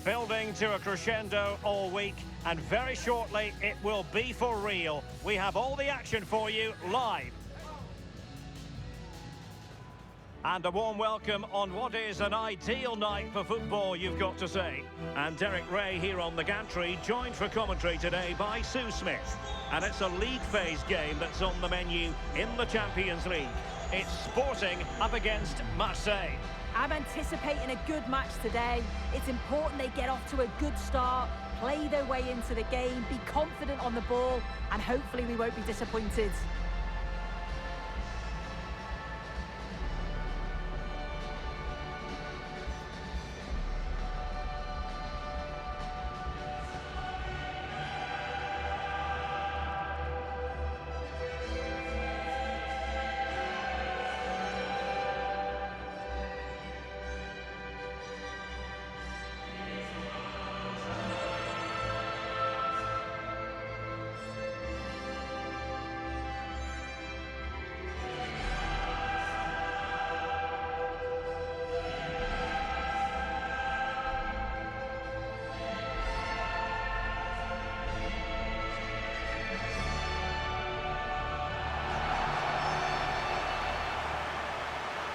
Building to a crescendo all week, and very shortly it will be for real. We have all the action for you live. And a warm welcome on what is an ideal night for football, you've got to say. And Derek Ray here on the gantry, joined for commentary today by Sue Smith. And it's a league phase game that's on the menu in the Champions League. It's Sporting up against Marseille. I'm anticipating a good match today. It's important they get off to a good start, play their way into the game, be confident on the ball, and hopefully we won't be disappointed.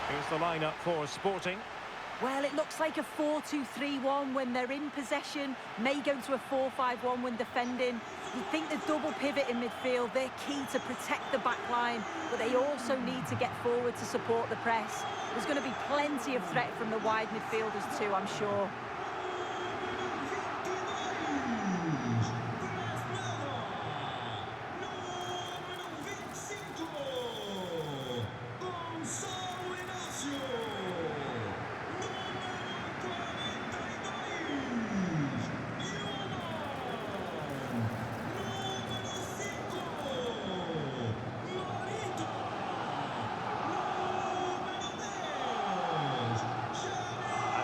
Here's the lineup for Sporting. Well, it looks like a 4-2-3-1 when they're in possession, may go to a 4-5-1 when defending. You think the double pivot in midfield, they're key to protect the back line, but they also need to get forward to support the press. There's going to be plenty of threat from the wide midfielders too, I'm sure.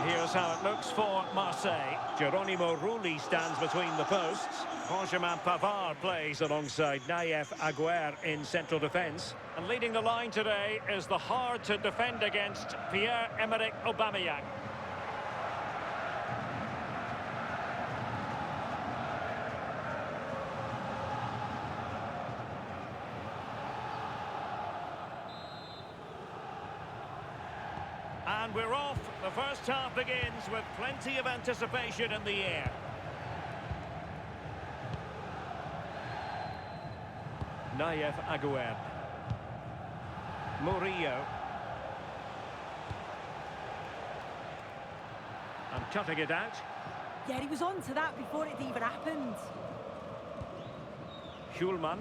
Here's how it looks for Marseille. Geronimo Rulli stands between the posts. Benjamin Pavard plays alongside Nayef Aguer in central defence. And leading the line today is the hard-to-defend against Pierre-Emerick Aubameyang. And we're off. The first half begins with plenty of anticipation in the air. Nayef Aguer. Murillo. And cutting it out. Yeah, he was on to that before it even happened. Schulman.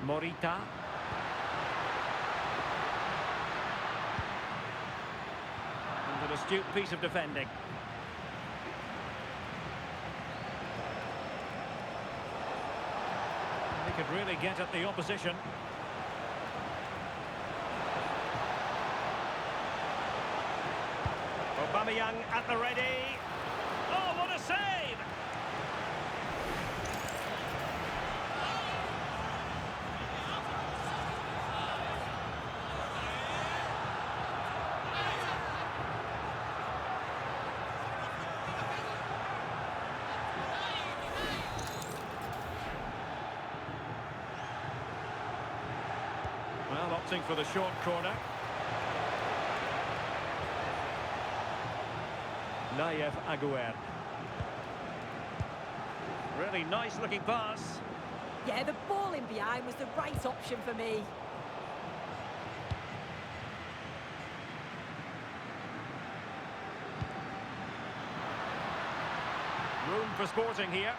Morita. An astute piece of defending. He could really get at the opposition. Aubameyang at the ready. Oh, what a save! Well, opting for the short corner. Nayef Aguer. Really nice looking pass. Yeah, the ball in behind was the right option for me. Room for Sporting here.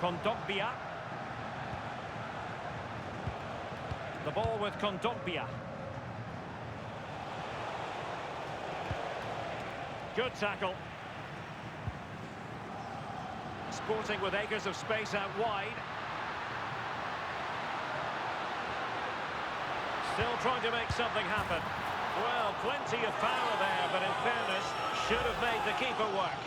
Kondogbia. The ball with Kondogbia. Good tackle. Sporting with acres of space out wide. Still trying to make something happen. Well, plenty of power there, but in fairness, should have made the keeper work.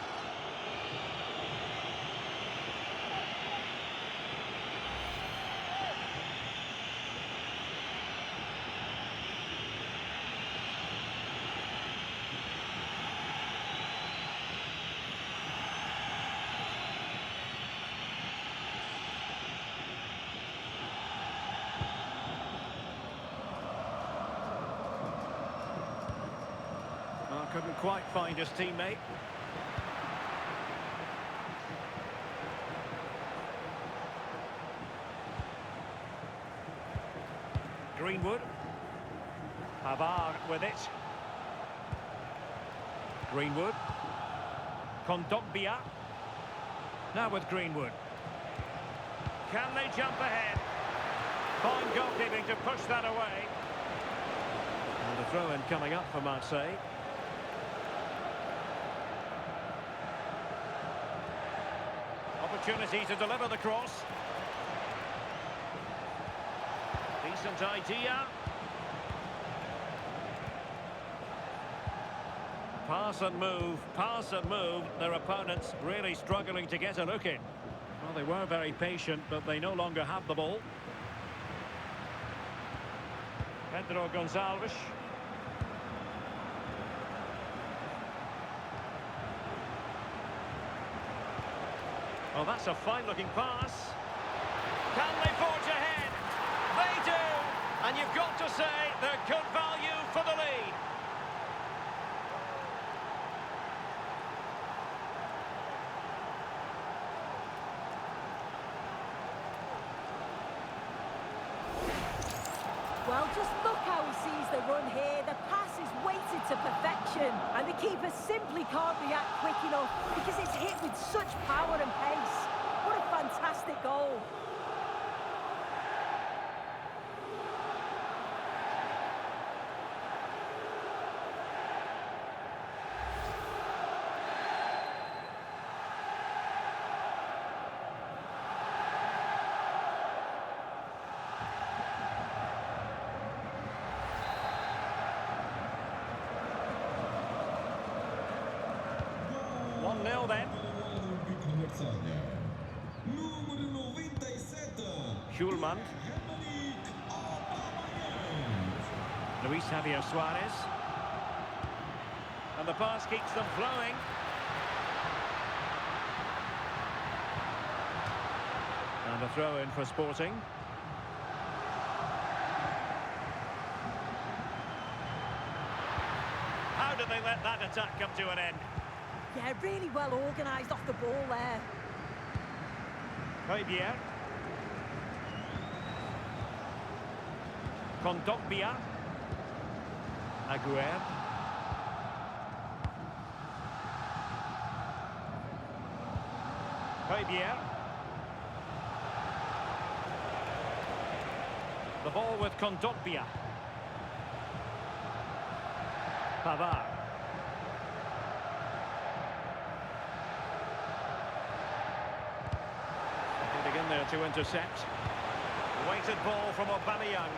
Couldn't quite find his teammate. Greenwood. Pavard with it. Greenwood. Kondogbia. Now with Greenwood. Can they jump ahead? Fine goalkeeping to push that away. And the throw-in coming up for Marseille. Opportunity to deliver the cross. Decent idea. Pass and move. Their opponents really struggling to get a look in. Well, they were very patient, but they no longer have the ball. Pedro Gonçalves. Oh, that's a fine-looking pass. Can they forge ahead? They do! And you've got to say they're good value for the lead. Well, just look how he sees the run here. The pass is weighted to perfection. And the keeper simply can't react quick enough because it's hit with such power and pace. What a fantastic goal. Nil then. Schulman. Luis Javier Suarez. And the pass keeps them flowing. And a throw in for Sporting. How did they let that attack come to an end? Yeah, really well organised off the ball there. Quais. Kondogbia. Aguerd. Quais. The ball with Kondogbia. Pavard. In there to intercept. Weighted ball from Aubameyang.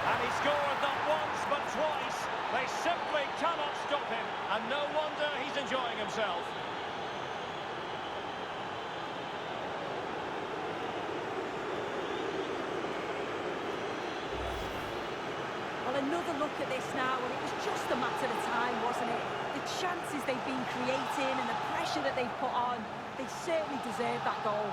And he scored not once but twice. They simply cannot stop him. And no wonder he's enjoying himself. Well, another look at this now, and it was just a matter of time, wasn't it? The chances they've been creating and the pressure that they've put on, they certainly deserve that goal.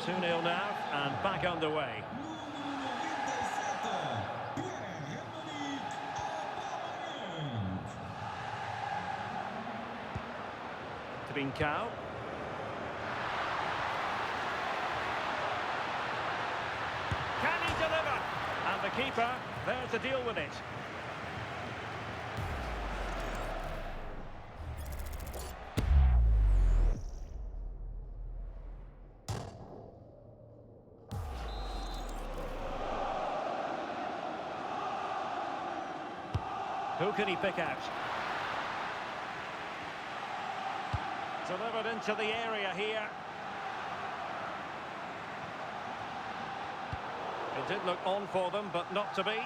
Two 2-0 now, and back underway. Trincao. Can he deliver? And the keeper there to deal with it. Who can he pick out? Delivered into the area here. It did look on for them, but not to be.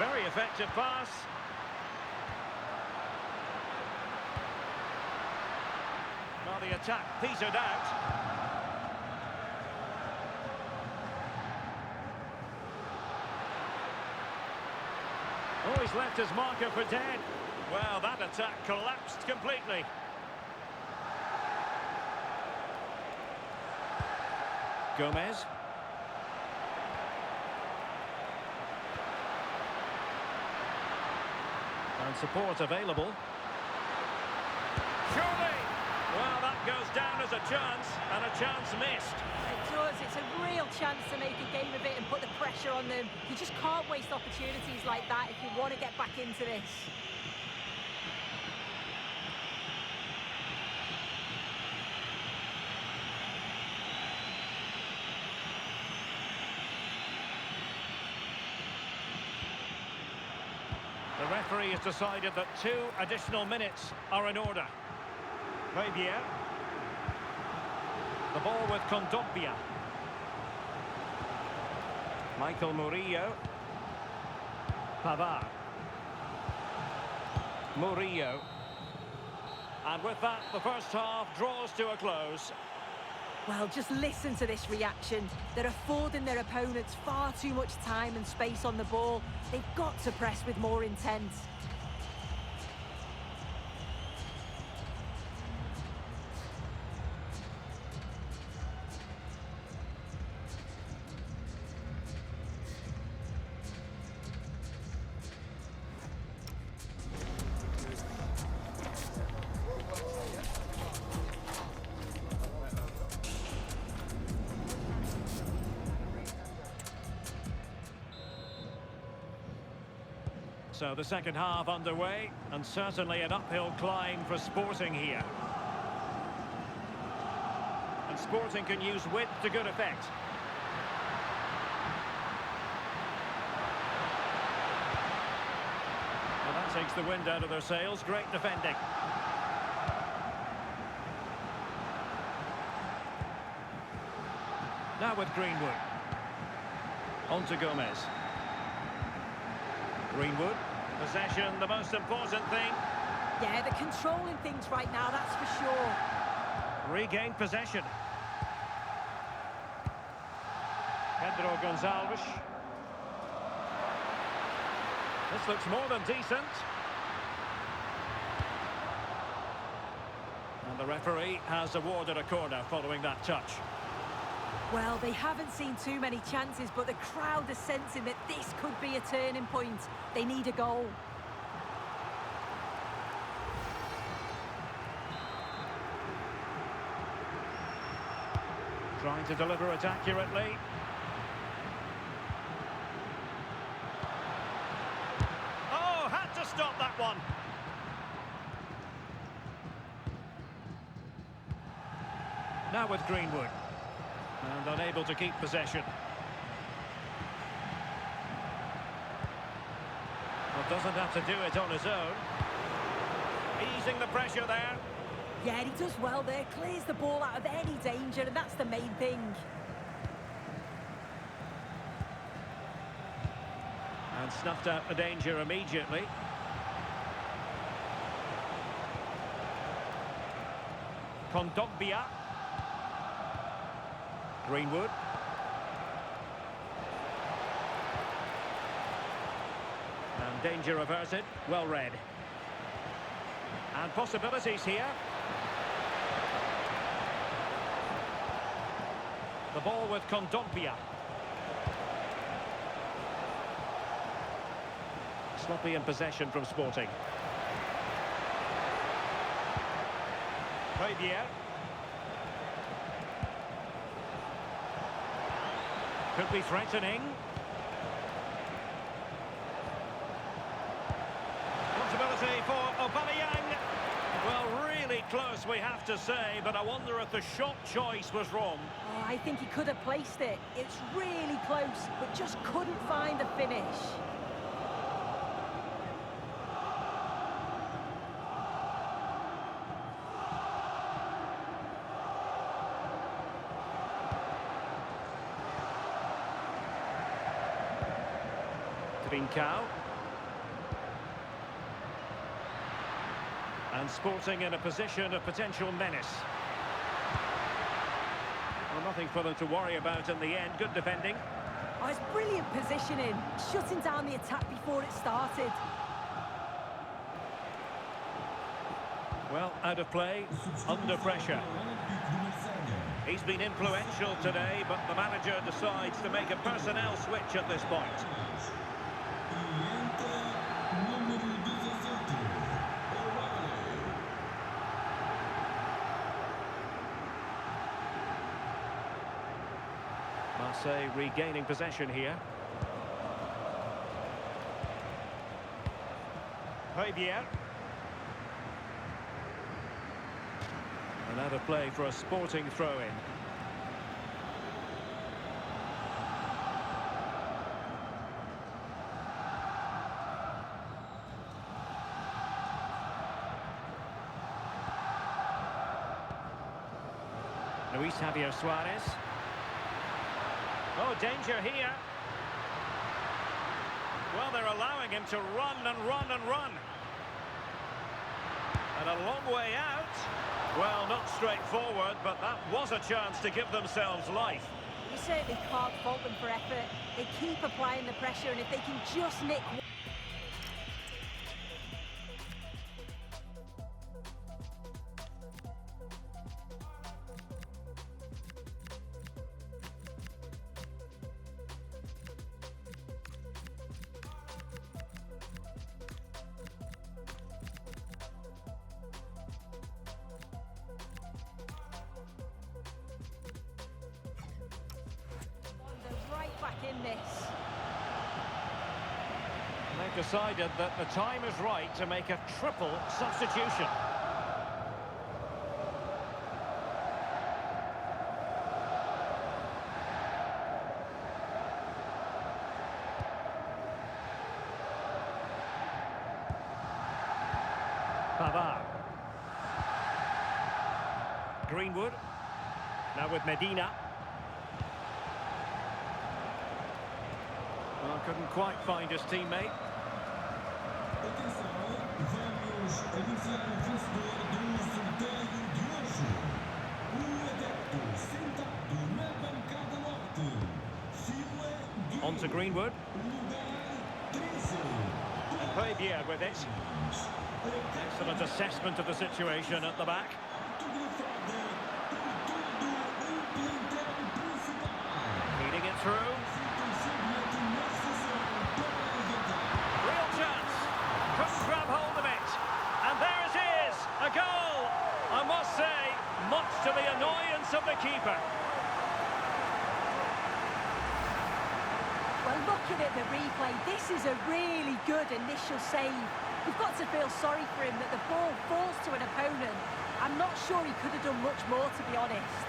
Very effective pass. Well, the attack petered out. Oh, he's left his marker for dead. Well, that attack collapsed completely. Gomez. And support available. Surely! Well, that goes down as a chance, and a chance missed. It does. It's a real chance to make a game of it and put the pressure on them. You just can't waste opportunities like that if you want to get back into this. The referee has decided that 2 additional minutes are in order. Veja. The ball with Kondogbia. Michael Murillo. Pavard. Murillo. And with that, the first half draws to a close. Well, just listen to this reaction. They're affording their opponents far too much time and space on the ball. They've got to press with more intent. So the second half underway, and certainly an uphill climb for Sporting here. And Sporting can use width to good effect. Well, that takes the wind out of their sails. Great defending. Now with Greenwood. On to Gomez. Greenwood. Possession, the most important thing. Yeah, they're controlling things right now, that's for sure. Regained possession. Pedro Gonçalves. This looks more than decent. And the referee has awarded a corner following that touch. Well, they haven't seen too many chances, but the crowd are sensing that this could be a turning point. They need a goal. Trying to deliver it accurately. Oh, had to stop that one. Now with Greenwood. And unable to keep possession. Well, doesn't have to do it on his own. Easing the pressure there. Yeah, he does well there. Clears the ball out of any danger, and that's the main thing. And snuffed out the danger immediately. Kondogbia. Greenwood. And danger averted. Well read. And possibilities here. The ball with Kondogbia. Sloppy in possession from Sporting. Veja. Could be threatening. Possibility for Aubameyang. Well, really close, we have to say, but I wonder if the shot choice was wrong. Oh, I think he could have placed it. It's really close, but just couldn't find the finish. Trincao. And Sporting in a position of potential menace. Well, nothing for them to worry about in the end. Good defending. Oh, it's brilliant positioning, shutting down the attack before it started. Well, out of play, under pressure. He's been influential today, but the manager decides to make a personnel switch at this point. Marseille regaining possession here. Javier. And out of play for a Sporting throw-in. Luis Javier Suarez. Oh, danger here. Well, they're allowing him to run and run and run. And a long way out. Well, not straightforward, but that was a chance to give themselves life. You certainly can't fault them for effort. They keep applying the pressure, and if they can just nick one... right back in this. They've decided that the time is right to make a triple substitution. Pavard. Greenwood. Now with Medina. Well, couldn't quite find his teammate. On to Greenwood. And Javier with it. Excellent assessment of the situation at the back. Feeding it through. Real chance. Couldn't grab hold of it. And there it is. A goal. I must say, much to the annoyance of the keeper. Well, looking at the replay, this is a really good initial save. You've got to feel sorry for him that the ball falls to an opponent. I'm not sure he could have done much more, to be honest.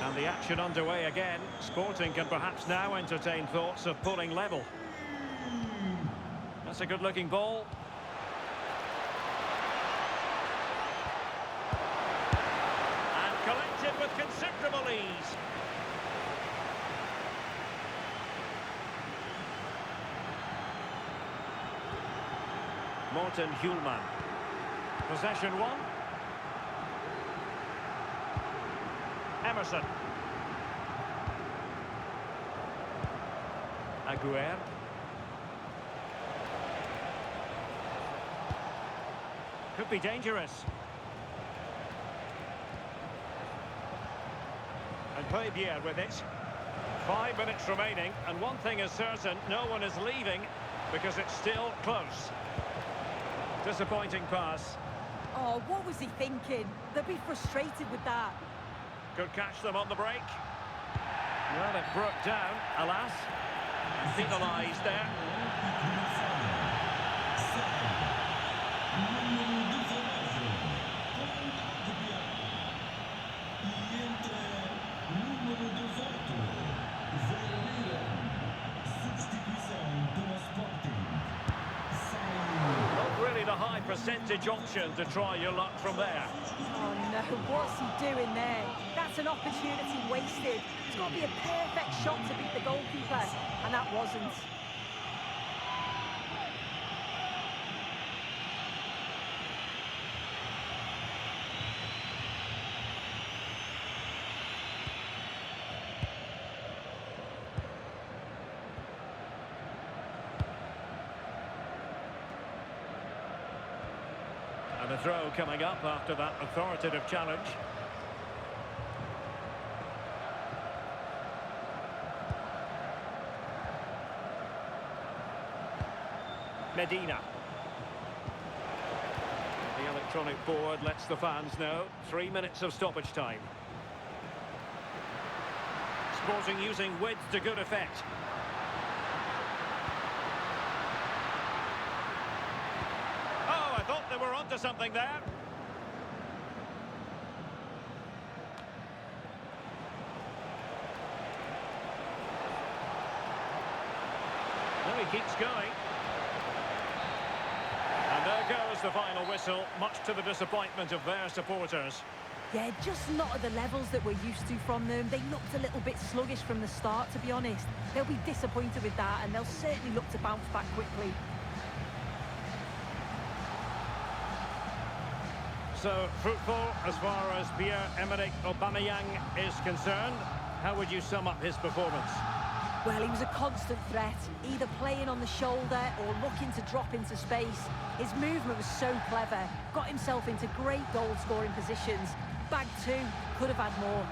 And the action underway again. Sporting can perhaps now entertain thoughts of pulling level. That's a good-looking ball. And collected with considerable ease. Morten Hjulman. Possession one. Emerson. Aguirre. Could be dangerous. And Javier with it. 5 minutes remaining, and one thing is certain, no one is leaving because it's still close. Disappointing pass. Oh, what was he thinking? They'll be frustrated with that. Could catch them on the break. Well, it broke down, alas. Penalised there. percentage option to try your luck from there. Oh no, what's he doing there? That's an opportunity wasted. It's got to be a perfect shot to beat the goalkeeper, and that wasn't. And a throw coming up after that authoritative challenge. Medina. The electronic board lets the fans know. 3 minutes of stoppage time. Sporting using width to good effect. Oh, I thought they were onto something there. Well, he keeps going. And there goes the final whistle, much to the disappointment of their supporters. Yeah, just not at the levels that we're used to from them. They looked a little bit sluggish from the start, to be honest. They'll be disappointed with that, and they'll certainly look to bounce back quickly. So, football, as far as Pierre-Emerick Aubameyang is concerned, how would you sum up his performance? Well, he was a constant threat, either playing on the shoulder or looking to drop into space. His movement was so clever, got himself into great goal-scoring positions. Bagged two, could have had more.